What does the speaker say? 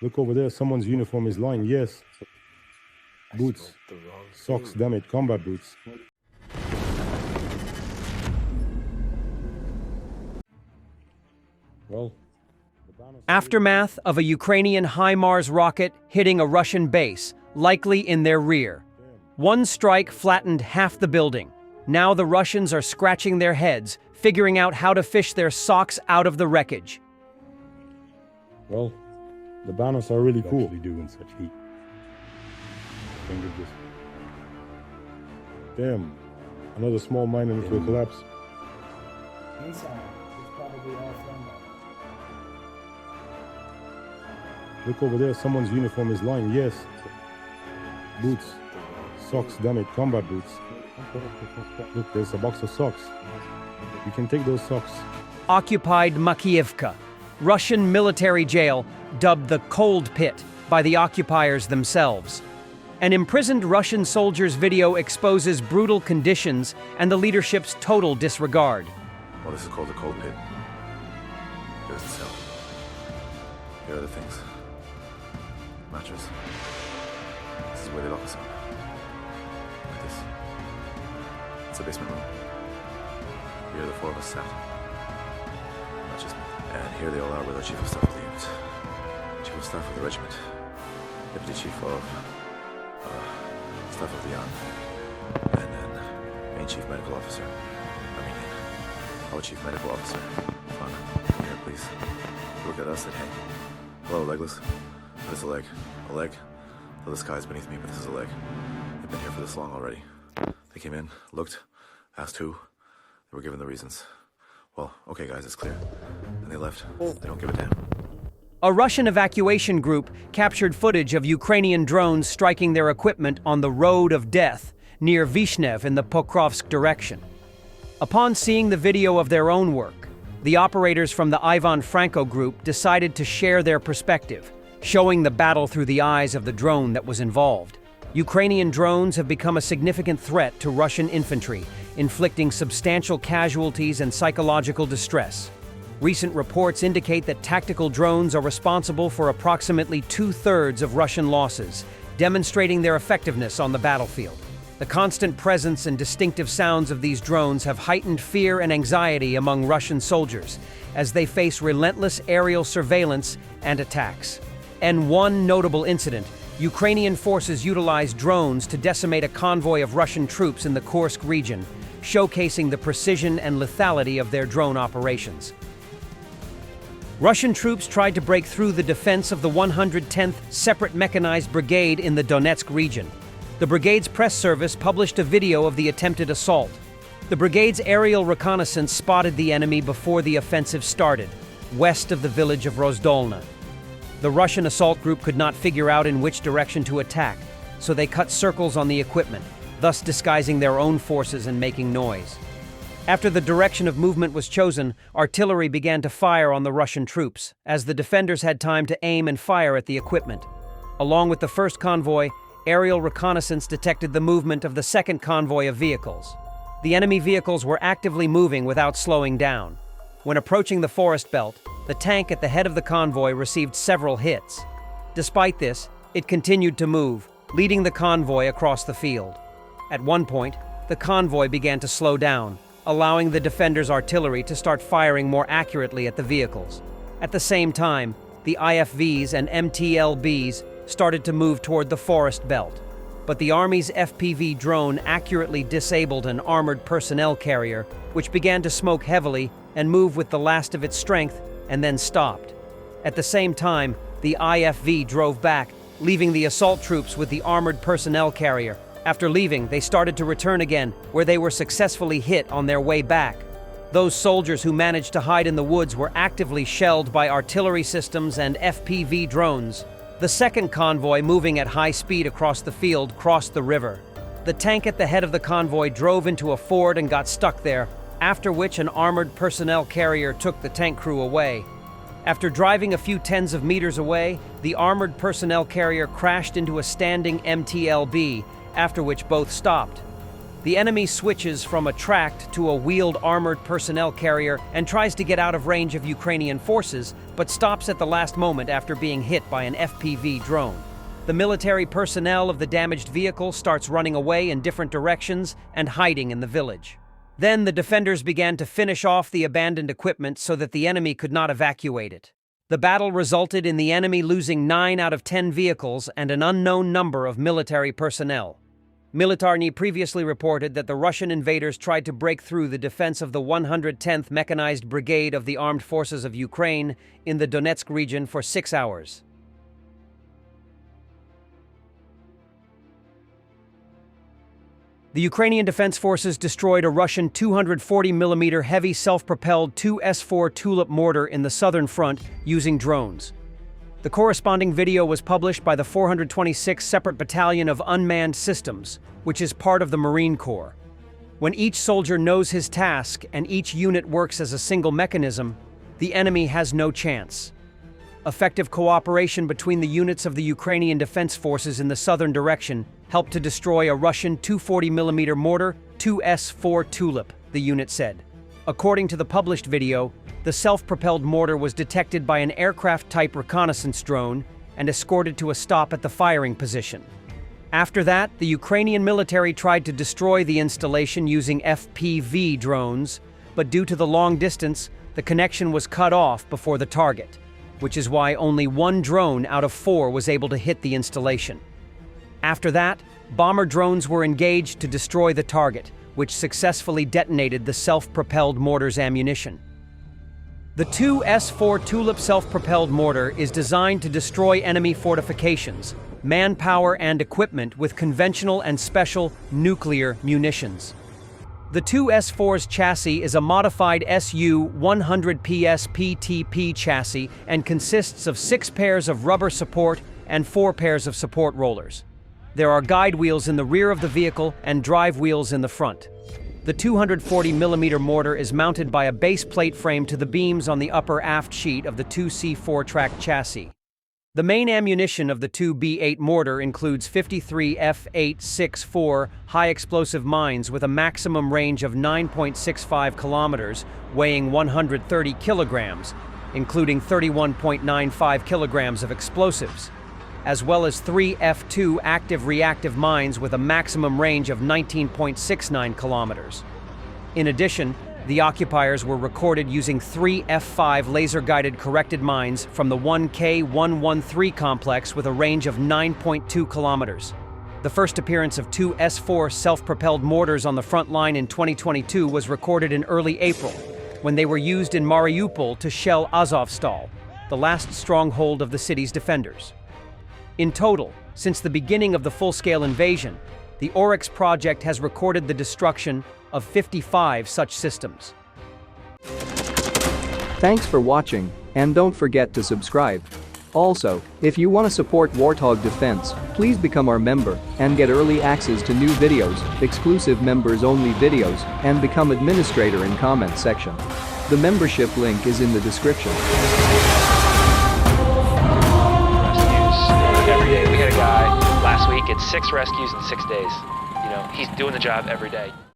Look over there, someone's uniform is lying. Yes. Boots. Socks, damn it, combat boots. Well, Aftermath of a Ukrainian Himars rocket hitting a Russian base, likely in their rear. One strike flattened half the building. Now the Russians are scratching their heads, figuring out how to fish their socks out of the wreckage. well, the banners are really cool. Doing such heat. Damn, another small mine and it will collapse. Inside, it's probably all flammable. Look over there, someone's uniform is lying. Yes. Boots. Socks, damn it, combat boots. Look, there's a box of socks. You can take those socks. Occupied Makiivka, Russian military jail dubbed the Cold Pit by the occupiers themselves. An imprisoned Russian soldier's video exposes brutal conditions and the leadership's total disregard. Well, this is called the cold pit. Here's the cell. Here are the things. Mattress. This is where they lock us up. Like this. It's a basement room. Here the four of us sat. Not just me. And here they all are with our chief of staff of the unit. Chief of staff of the regiment. Deputy chief of staff of the army. And then main chief medical officer. Armenian. Our chief medical officer. Come here, please. Look at us and hang. Hello, legless. This is a leg. A leg? Well, the sky's beneath me, but this is a leg. They've been here for this long already. They came in, looked, asked who. They were given the reasons. Well, okay guys, it's clear. And they left. They don't give a damn. A Russian evacuation group captured footage of Ukrainian drones striking their equipment on the Road of Death near Vyshnev in the Pokrovsk direction. Upon seeing the video of their own work, the operators from the Ivan Franko group decided to share their perspective, showing the battle through the eyes of the drone that was involved. Ukrainian drones have become a significant threat to Russian infantry, inflicting substantial casualties and psychological distress. Recent reports indicate that tactical drones are responsible for approximately 2/3 of Russian losses, demonstrating their effectiveness on the battlefield. The constant presence and distinctive sounds of these drones have heightened fear and anxiety among Russian soldiers as they face relentless aerial surveillance and attacks. In one notable incident, Ukrainian forces utilized drones to decimate a convoy of Russian troops in the Kursk region, showcasing the precision and lethality of their drone operations. Russian troops tried to break through the defense of the 110th Separate Mechanized Brigade in the Donetsk region. The brigade's press service published a video of the attempted assault. The brigade's aerial reconnaissance spotted the enemy before the offensive started, west of the village of Rozdolna. The Russian assault group could not figure out in which direction to attack, so they cut circles on the equipment, thus disguising their own forces and making noise. After the direction of movement was chosen, artillery began to fire on the Russian troops, as the defenders had time to aim and fire at the equipment. Along with the first convoy, aerial reconnaissance detected the movement of the second convoy of vehicles. The enemy vehicles were actively moving without slowing down. When approaching the forest belt, the tank at the head of the convoy received several hits. Despite this, it continued to move, leading the convoy across the field. At one point, the convoy began to slow down, allowing the defenders' artillery to start firing more accurately at the vehicles. At the same time, the IFVs and MTLBs started to move toward the forest belt, but the Army's FPV drone accurately disabled an armored personnel carrier, which began to smoke heavily and move with the last of its strength, and then stopped. At the same time, the IFV drove back, leaving the assault troops with the armored personnel carrier. After leaving, they started to return again, where they were successfully hit on their way back. Those soldiers who managed to hide in the woods were actively shelled by artillery systems and FPV drones. The second convoy, moving at high speed across the field, crossed the river. The tank at the head of the convoy drove into a ford and got stuck there, after which an armored personnel carrier took the tank crew away. After driving a few tens of meters away, the armored personnel carrier crashed into a standing MTLB, after which both stopped. The enemy switches from a tracked to a wheeled armored personnel carrier and tries to get out of range of Ukrainian forces, but stops at the last moment after being hit by an FPV drone. The military personnel of the damaged vehicle starts running away in different directions and hiding in the village. Then the defenders began to finish off the abandoned equipment so that the enemy could not evacuate it. The battle resulted in the enemy losing 9 out of 10 vehicles and an unknown number of military personnel. Militarny previously reported that the Russian invaders tried to break through the defense of the 110th Mechanized Brigade of the Armed Forces of Ukraine in the Donetsk region for 6 hours. The Ukrainian Defense Forces destroyed a Russian 240mm heavy self-propelled 2S4 Tulip mortar in the southern front using drones. The corresponding video was published by the 426th Separate Battalion of Unmanned Systems, which is part of the Marine Corps. When each soldier knows his task and each unit works as a single mechanism, the enemy has no chance. Effective cooperation between the units of the Ukrainian Defense Forces in the southern direction helped to destroy a Russian 240mm mortar 2S4 Tulip, the unit said. According to the published video, the self-propelled mortar was detected by an aircraft-type reconnaissance drone and escorted to a stop at the firing position. After that, the Ukrainian military tried to destroy the installation using FPV drones, but due to the long distance, the connection was cut off before the target, which is why only 1 drone out of 4 was able to hit the installation. After that, bomber drones were engaged to destroy the target, which successfully detonated the self-propelled mortar's ammunition. The 2S4 Tulip self-propelled mortar is designed to destroy enemy fortifications, manpower and equipment with conventional and special nuclear munitions. The 2S4's chassis is a modified Su-100PS PTP chassis and consists of 6 pairs of rubber support and 4 pairs of support rollers. There are guide wheels in the rear of the vehicle and drive wheels in the front. The 240mm mortar is mounted by a base plate frame to the beams on the upper aft sheet of the 2C4 track chassis. The main ammunition of the 2B8 mortar includes 53 F864 high-explosive mines with a maximum range of 9.65 kilometers, weighing 130 kilograms, including 31.95 kilograms of explosives, as well as 3 F2 active-reactive mines with a maximum range of 19.69 kilometers. In addition, the occupiers were recorded using 3 F5 laser-guided corrected mines from the 1K113 complex with a range of 9.2 kilometers. The first appearance of 2 S4 self-propelled mortars on the front line in 2022 was recorded in early April, when they were used in Mariupol to shell Azovstal, the last stronghold of the city's defenders. In total, since the beginning of the full-scale invasion, the Oryx project has recorded the destruction of 55 such systems. Thanks for watching, and don't forget to subscribe. Also, if you want to support Warthog Defense, please become our member and get early access to new videos, exclusive members-only videos, and become administrator in comment section. The membership link is in the description. Every day. We had a guy last week, it's 6 rescues in 6 days. You know, he's doing the job every day.